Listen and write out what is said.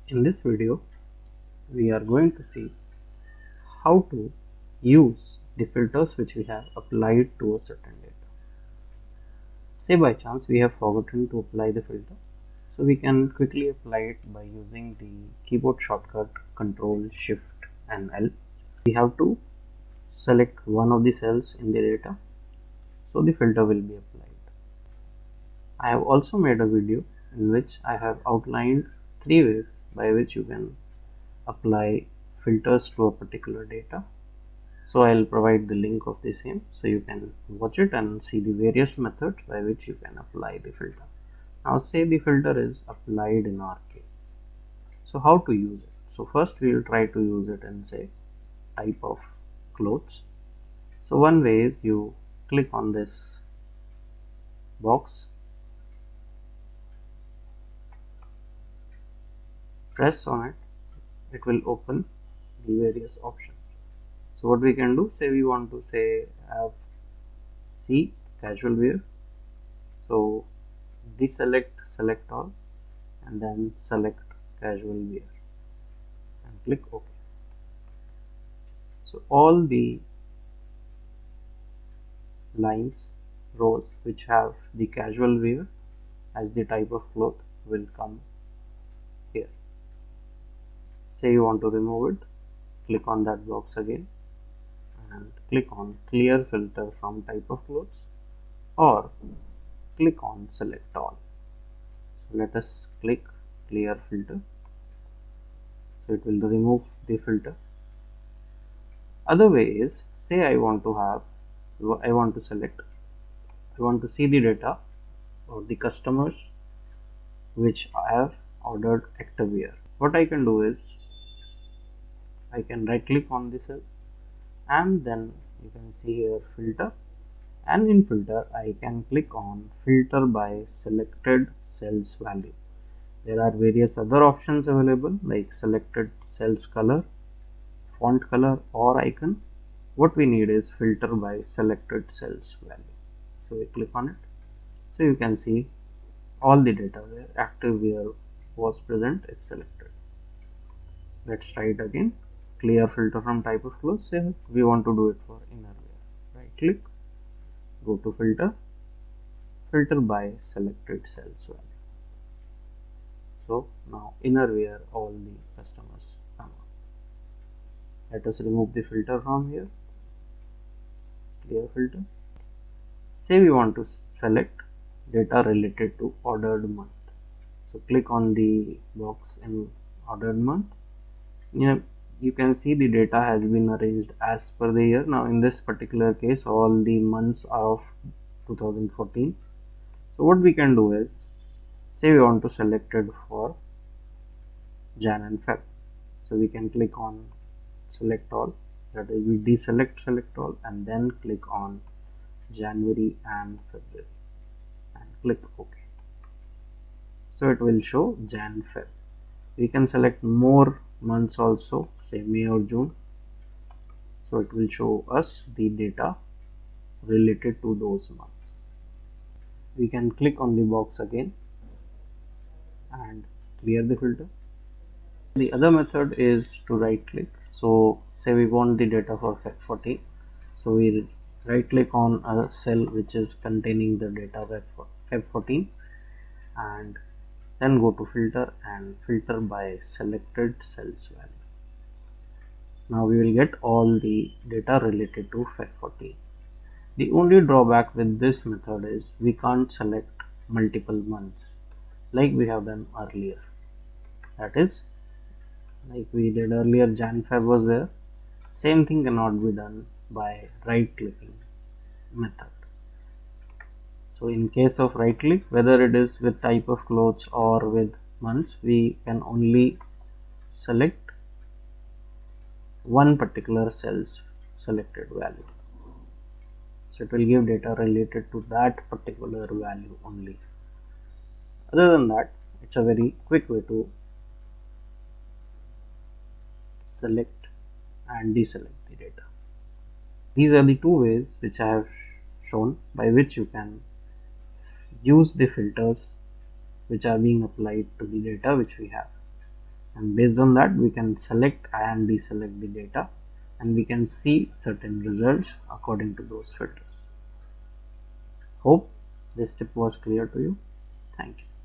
In this video, we are going to see how to use the filters which we have applied to a certain data. Say by chance we have forgotten to apply the filter, so we can quickly apply it by using the keyboard shortcut Ctrl Shift and L. We have to select one of the cells in the data, so the filter will be applied. I have also made a video in which I have outlined 3 ways by which you can apply filters to a particular data. So I'll provide the link of the same so you can watch it and see the various methods by which you can apply the filter. Now say the filter is applied in our case. So how to use it? So first we will try to use it in say type of clothes. So one way is you click on this box, press on it, it will open the various options. So what we can do, say we want to say have C casual wear, so select all and then select casual wear and click OK. So all the lines, rows which have the casual wear as the type of cloth will come here. Say you want to remove it, click on that box again and click on clear filter from type of clothes or click on select all. So let us click clear filter, so it will remove the filter. Other way is, say I want to see the data or the customers which I have ordered activewear. What I can do is I can right click on the cell and then you can see here filter, and in filter I can click on filter by selected cells value. There are various other options available like selected cells color, font color or icon. What we need is filter by selected cells value. So we click on it. So you can see all the data where activewear was present is selected. Let's try it again. Clear filter from type of clothes. Say we want to do it for innerwear. Right click, go to filter, filter by selected cells value. So now innerwear all the customers come up. Let us remove the filter from here. Clear filter. Say we want to select data related to ordered month. So click on the box in ordered month. You can see the data has been arranged as per the year. Now in this particular case all the months are of 2014. So what we can do is, say we want to select it for Jan and Feb. So we can click on select all, that is we deselect select all and then click on January and February and click OK. So it will show Jan Feb. We can select more months also, say May or June. So it will show us the data related to those months. We can click on the box again and clear the filter. The other method is to right click. So say we want the data for Feb 14. So we right click on a cell which is containing the data Feb 14 and then go to filter and filter by selected cells value. Now we will get all the data related to Feb 14. The only drawback with this method is we can't select multiple months like we have done earlier. That is, like we did earlier, Jan Feb was there. Same thing cannot be done by right clicking method. So in case of right click, whether it is with type of clothes or with months, we can only select one particular cell's selected value. So it will give data related to that particular value only. Other than that, it's a very quick way to select and deselect the data. These are the two ways which I have shown by which you can use the filters which are being applied to the data which we have. and based on that we can select and deselect the data, and we can see certain results according to those filters. Hope this tip was clear to you. Thank you.